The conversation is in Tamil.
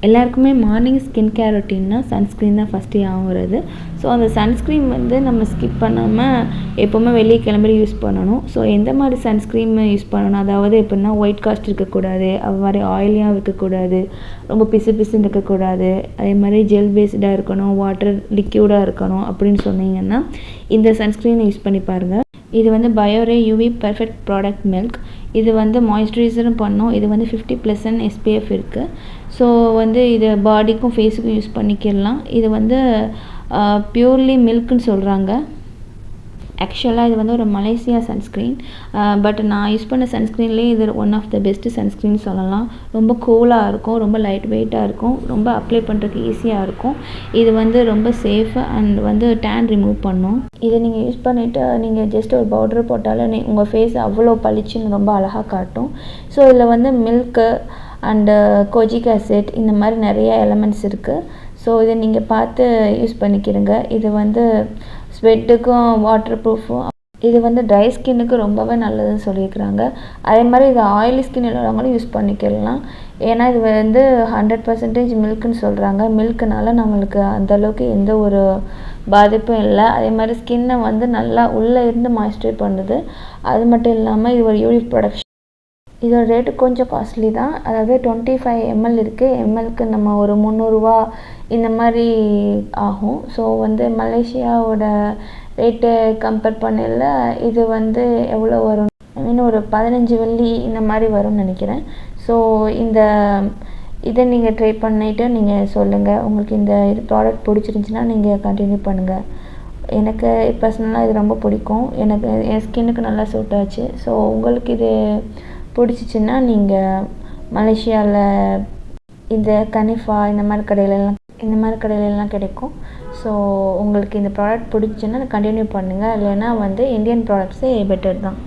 எல்லாருக்குமே மார்னிங் ஸ்கின் கேர் ரொட்டீன்னா சன்ஸ்க்ரீன் தான் ஃபஸ்ட்டு ஞாபகம் வருது. ஸோ அந்த சன்ஸ்க்ரீன் வந்து நம்ம ஸ்கிப் பண்ணாமல் எப்போவுமே வெளியே கிளம்பி யூஸ் பண்ணணும். ஸோ எந்த மாதிரி சன்ஸ்க்ரீன் யூஸ் பண்ணணும், அதாவது எப்படின்னா ஒயிட் காஸ்ட் இருக்கக்கூடாது, அது மாதிரி ஆயிலியாக இருக்கக்கூடாது, ரொம்ப பிசுன்னு இருக்கக்கூடாது, அதே மாதிரி ஜெல் பேஸ்டாக இருக்கணும், வாட்டர் லிக்யூடாக இருக்கணும் அப்படின்னு சொன்னீங்கன்னா இந்த சன்ஸ்க்ரீனை யூஸ் பண்ணி பாருங்கள். இது வந்து பயோரே யூவி பர்ஃபெக்ட் ப்ராடக்ட் மில்க். இது வந்து மாய்ஸ்சரைசரும் பண்ணும். இது வந்து 50+ SPF இருக்குது. ஸோ வந்து இது பாடிக்கும் ஃபேஸுக்கும் யூஸ் பண்ணிக்கிடலாம். இது வந்து பியூர்லி மில்க்குன்னு சொல்கிறாங்க. ஆக்சுவலாக இது வந்து ஒரு மலேசியா சன்ஸ்க்ரீன். பட் நான் யூஸ் பண்ண சன்ஸ்க்ரீன்லேயே இது one of the best sunscreen சொல்லலாம். ரொம்ப கூலாக இருக்கும், ரொம்ப லைட் வெயிட்டாக இருக்கும், ரொம்ப அப்ளை பண்ணுறதுக்கு ஈஸியாக இருக்கும். இது வந்து ரொம்ப சேஃபு அண்ட் வந்து டேன் ரிமூவ் பண்ணும். இதை நீங்கள் யூஸ் பண்ணிவிட்டு நீங்கள் ஜஸ்ட் ஒரு பவுடர் போட்டாலும் உங்கள் ஃபேஸ் அவ்வளோ பளிச்சுன்னு ரொம்ப அழகாக காட்டும். ஸோ இதில் வந்து மில்க்கு அண்டு கோஜிக் ஆசிட் இந்த மாதிரி நிறைய எலமெண்ட்ஸ் இருக்குது. ஸோ இதை நீங்கள் பார்த்து யூஸ் பண்ணிக்கிறங்க. இது வந்து ஸ்வெட்டுக்கும் வாட்டர் ப்ரூஃபும். இது வந்து ட்ரை ஸ்கின்னுக்கு ரொம்பவே நல்லதுன்னு சொல்லியிருக்கிறாங்க. அதே மாதிரி இது ஆயிலி ஸ்கின் உள்ளவங்களும் யூஸ் பண்ணிக்கலாம். ஏன்னா இது வந்து 100% மில்க்குன்னு சொல்கிறாங்க. மில்க்குனால நம்மளுக்கு அந்தளவுக்கு எந்த ஒரு பாதிப்பும் இல்லை. அதே மாதிரி ஸ்கின்னை வந்து நல்லா உள்ளே இருந்து மாய்ஸ்சரைஸ் பண்ணுது. அது மட்டும் இல்லாமல் இது ஒரு யூனிக் ப்ராடக்ட். இதோட ரேட்டு கொஞ்சம் காஸ்ட்லி தான். அதாவது 25 ml இருக்குது. எம்எல்க்கு நம்ம ஒரு 300 ரூபா இந்த மாதிரி ஆகும். ஸோ வந்து மலேசியாவோட ரேட்டு கம்பேர் பண்ணல இது வந்து எவ்வளோ வரும், இன்னும் ஒரு 15 வெள்ளி இந்த மாதிரி வரும்னு நினைக்கிறேன். ஸோ இதை நீங்கள் ட்ரை பண்ணிவிட்டு நீங்கள் சொல்லுங்கள். உங்களுக்கு இந்த ப்ராடக்ட் பிடிச்சிருந்துச்சின்னா நீங்கள் கண்டினியூ பண்ணுங்கள். எனக்கு பர்சனலாக இது ரொம்ப பிடிக்கும். எனக்கு என் ஸ்கின்னுக்கு நல்லா சூட் ஆச்சு. ஸோ உங்களுக்கு இது பிடிச்சிச்சின்னா நீங்கள் மலேசியாவில் இந்த கனிஃபா இந்த மாதிரி கடையிலெல்லாம் கிடைக்கும். ஸோ உங்களுக்கு இந்த ப்ராடக்ட் பிடிச்சிச்சின்னா கண்டினியூ பண்ணுங்கள். இல்லைன்னா வந்து இந்தியன் ப்ராடக்ட்ஸே பெட்டர் தான்.